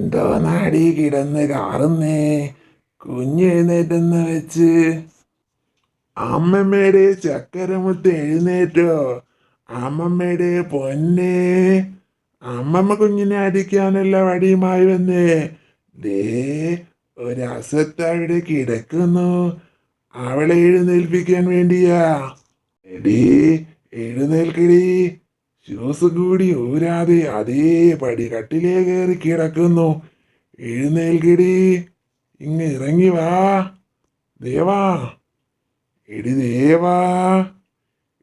എന്തോ നാടി കിടന്ന് കാറുന്നേ. കുഞ്ഞെഴുന്നേറ്റെന്ന് വെച്ച് അമ്മമ്മയുടെ ചക്കരമുത്ത് എഴുന്നേറ്റോ? അമ്മമ്മയുടെ പൊന്നെ, അമ്മമ്മ കുഞ്ഞിനെ അടിക്കാനുള്ള വടിയുമായി വന്നേ. ദേ ഒരു അസത്ത് അവിടെ കിടക്കുന്നു. അവളെ എഴുന്നേൽപ്പിക്കാൻ വേണ്ടിയാ. എടീ, എഴുന്നേൽക്കടി. ഷൂസ് കൂടി ഊരാതെ അതേപടി കട്ടിലേ കയറി കിടക്കുന്നു. എഴുന്നേൽക്കടി, ഇങ്ങ് ഇറങ്ങി വാ. ദേവാ, എടി ദേവാ,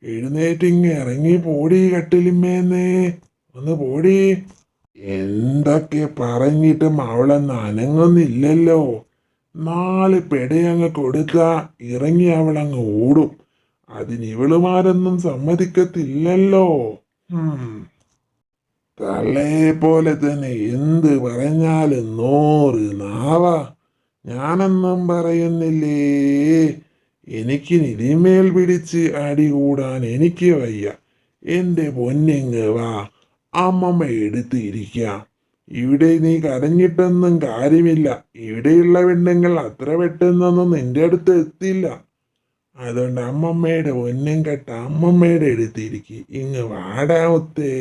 എഴുന്നേറ്റിങ്ങ് ഇറങ്ങി പോടി കട്ടിലിമ്മേന്ന്. ഒന്ന് പോടി. എന്തൊക്കെ പറഞ്ഞിട്ടും അവളൊന്നും അനങ്ങുന്നില്ലല്ലോ. 4 പെടയങ്ങ് കൊടുത്താ ഇറങ്ങി അവളങ്ങ് ഓടും. അതിനിവളുമാരൊന്നും സമ്മതിക്കത്തില്ലല്ലോ. തള്ളയെ പോലെ തന്നെ എന്ത് പറഞ്ഞാലും 100 നാവാ. ഞാനൊന്നും പറയുന്നില്ലേ. എനിക്ക് ഇതിന്മേൽ പിടിച്ച് അടി കൂടാൻ എനിക്ക് വയ്യ. എൻ്റെ പൊന്നിങ്ങ് വാ, അമ്മമ്മ എടുത്തിരിക്കാം. ഇവിടെ നീ കരഞ്ഞിട്ടൊന്നും കാര്യമില്ല. ഇവിടെയുള്ള പെണ്ണുങ്ങൾ അത്ര പെട്ടെന്നൊന്നും നിന്റെ അടുത്ത് എത്തില്ല. അതുകൊണ്ട് അമ്മമ്മയുടെ പൊന്നും കെട്ട അമ്മമ്മയുടെ എടുത്തിരിക്കും. ഇങ്ങ് വാടാമുത്തേ.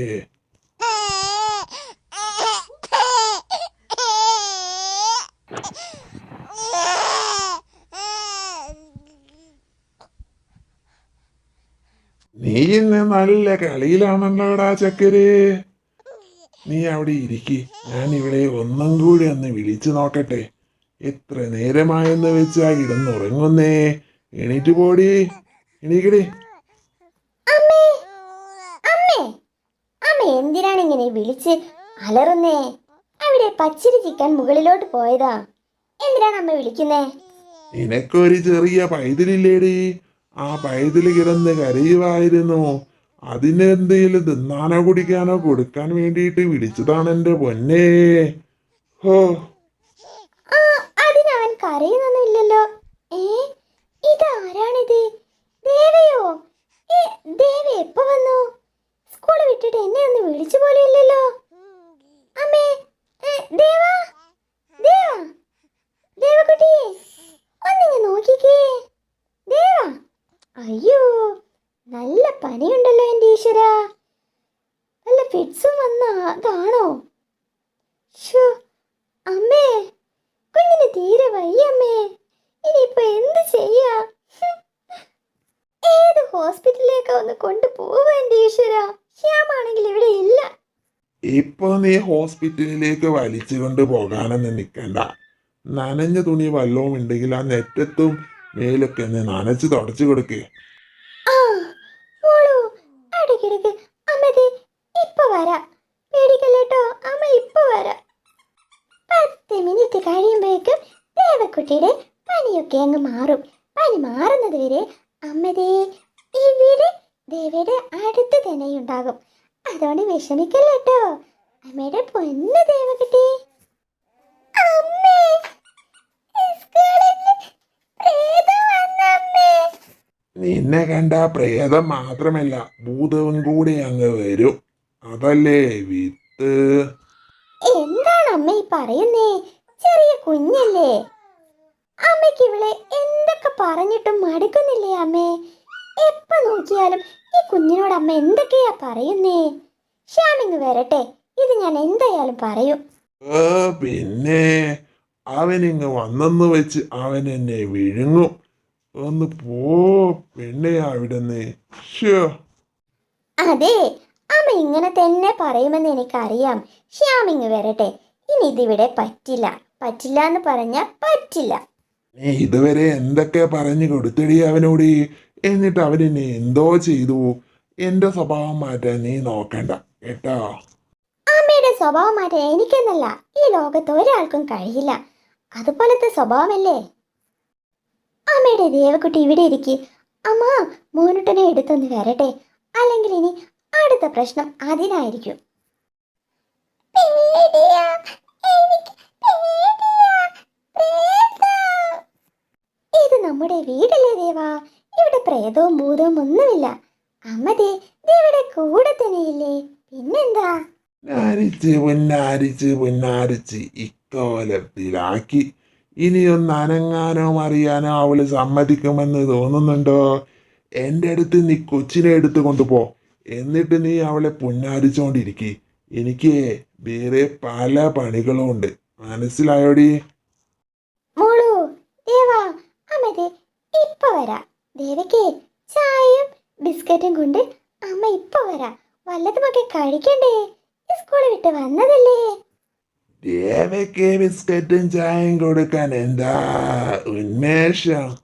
നീ ഇന്ന് നല്ല കളിയിലാണല്ലോടാ ചക്കര്. നീ അവിടെ ഇരിക്കി. ഞാൻ ഇവിടെ ഒന്നും കൂടി ഒന്ന് വിളിച്ചു നോക്കട്ടെ. എത്ര നേരമായെന്ന് വെച്ചാ കിടന്നുറങ്ങുന്നേ. എണീറ്റ് പോടി, എണീക്കടി. എന്തിനാണ് ഇങ്ങനെ വിളിച്ച് അലറുന്നേ? അവിടെ പച്ചരി ചിക്കൻ മുകളിലോട്ട് പോയതാ. എന്തിനാണ് അമ്മ വിളിക്കുന്നേ? നിനക്കൊരു ചെറിയ പൈതലില്ലേടി? ആ പൈതല് കിടന്ന് കരയുമായിരുന്നു. അതിനെന്തേലും തിന്നാനോ കുടിക്കാനോ കൊടുക്കാൻ വേണ്ടിയിട്ട് വിളിച്ചതാണ് എൻ്റെ പൊന്നേ. ഹോ, അതിനവൻ കരയുന്നൊന്നുമില്ലല്ലോ. ഇതാരാണിത്? ദേവയോ? ദേവ എപ്പോ വന്നു? സ്കൂൾ വിട്ടിട്ട് എന്നെ ഒന്ന് വിളിച്ചു പോലും ഇല്ലല്ലോ. അമ്മേ, ദേവാ, ദേവാ, ദേവക്കുട്ടി, ഒന്നിങ്ങ് നോക്കിക്കേ. ദേവാ, അയ്യോ, നല്ല പനിയുണ്ടല്ലോ എൻ്റെ ഈശ്വര. നല്ല ഫിറ്റ്സും വന്ന അതാണോ? ഷോ, അമ്മേ, കുഞ്ഞിന് തീരെ വയ്യമ്മേ. ഇനിയിപ്പോ എന്ത് ചെയ്യാ? ഏത് ഹോസ്പിറ്റലിലേക്ക് ഒന്ന് കൊണ്ടുപോവാ എൻ്റെ ഈശ്വര. ശ്യാമാണെങ്കിൽ ഇവിടെ ഇല്ല. ഇപ്പൊ നീ ഹോസ്പിറ്റലിലേക്ക് വലിച്ചു കൊണ്ട് പോകാനൊന്നും നിൽക്കണ്ട. നനഞ്ഞ തുണി വല്ലവും ഉണ്ടെങ്കിൽ ആ നെറ്റത്തും മേലൊക്കെ ഒന്ന് നനച്ച് തുടച്ചു കൊടുക്കേ. ഇടയ്ക്കിടയ്ക്ക് അമ്മ ഇപ്പൊ വരാം. പേടിക്കല്ലേട്ടോ, അമ്മ ഇപ്പൊ വരാം. 10 മിനിറ്റ് കഴിയുമ്പോഴേക്കും ദേവക്കുട്ടിയുടെ പനിയൊക്കെ അങ്ങ് മാറും. പനി മാറുന്നത് വരെ അമ്മതേ ഇവിടെ ദേവയുടെ അടുത്ത് തന്നെ ഉണ്ടാകും. അതുകൊണ്ട് വിഷമിക്കല്ലേട്ടോ അമ്മയുടെ പൊന്ന് ദേവക്കുട്ടി. നിന്നെ കണ്ട പ്രേതം മാത്രമല്ല ഭൂതവും കൂടി അങ്ങ് വരും. അതല്ലേ വിത്ത്. എന്താണ് അമ്മ ഈ പറയുന്നേ? ചെറിയ കുഞ്ഞല്ലേ. അമ്മയ്ക്ക് ഇവളെ എന്തൊക്കെ പറഞ്ഞിട്ടും മടുക്കുന്നില്ലേ അമ്മേ? എപ്പോ നോക്കിയാലും ഈ കുഞ്ഞിനോട് അമ്മ എന്തൊക്കെയാ പറയുന്നേ? ശ്യാമിങ് വരട്ടെ, ഇത് ഞാൻ എന്തായാലും പറയും. പിന്നെ അവനിങ്ങ് വന്നെന്ന് വെച്ച് അവൻ എന്നെ വിഴുങ്ങും. ഒന്ന് പോ പെണ്ണെ അവിടുന്ന്. അതെ, അമ്മ ഇങ്ങനെ തന്നെ പറയുമെന്ന് എനിക്കറിയാം. ശ്യാമിങ് വരട്ടെ. ഇനി ഇതിവിടെ പറ്റില്ല. പറ്റില്ല എന്ന് പറഞ്ഞാ പറ്റില്ല. നീ ഇതുവരെ എന്തൊക്കെ പറഞ്ഞു കൊടുത്തടി അവനോട്. എന്നിട്ട് അവനെന്നെ എന്തോ ചെയ്തു. എന്റെ സ്വഭാവം മാറ്റാൻ നീ നോക്കണ്ട കേട്ടോ. അമ്മയുടെ സ്വഭാവം മാറ്റാൻ എനിക്കെന്നല്ല, ഈ ലോകത്ത് ഒരാൾക്കും കഴിയില്ല. അതുപോലത്തെ സ്വഭാവമല്ലേ അമ്മയുടെ. ദേവക്കുട്ടി ഇവിടെ ഇരിക്കും. അമ്മ മോനുട്ടനെ എടുത്തൊന്ന് വരട്ടെ, അല്ലെങ്കിൽ ഇനി അടുത്ത പ്രശ്നം അതിനായിരിക്കും. ഇത് നമ്മുടെ വീടല്ലേ ദേവാ? ഇവിടെ പ്രേതവും ഭൂതവും ഒന്നുമില്ല. അമ്മ ദേവിടെ കൂടെ തന്നെയില്ലേ? പിന്നെന്താ? പുന്നാരിച്ച് ഇക്കോലത്തിലാക്കി. ഇനിയൊന്ന് അനങ്ങാനോ അറിയാനോ അവള് സമ്മതിക്കുമെന്ന് തോന്നുന്നുണ്ടോ? എൻ്റെ അടുത്ത് നീ കൊച്ചിനെ എടുത്തു കൊണ്ടുപോ. എന്നിട്ട് നീ അവളെ പുന്നാരിച്ചോണ്ടിരിക്കി. എനിക്ക് വേറെ പല പണികളും ഉണ്ട്. മനസ്സിലായോടി? മോളു, ദേവാ, അമ്മ ദേ ഇപ്പൊ വരാം. ദേവയ്ക്ക് ചായയും ബിസ്ക്കറ്റും കൊണ്ട് അമ്മ ഇപ്പൊ വരാം. വല്ലതുമൊക്കെ കഴിക്കണ്ടേ? സ്കൂളിൽ വിട്ട് വന്നതല്ലേ? ദേവയ്ക്ക് ബിസ്ക്കറ്റും ചായയും കൊടുക്കാൻ എന്താ ഉന്മേഷം?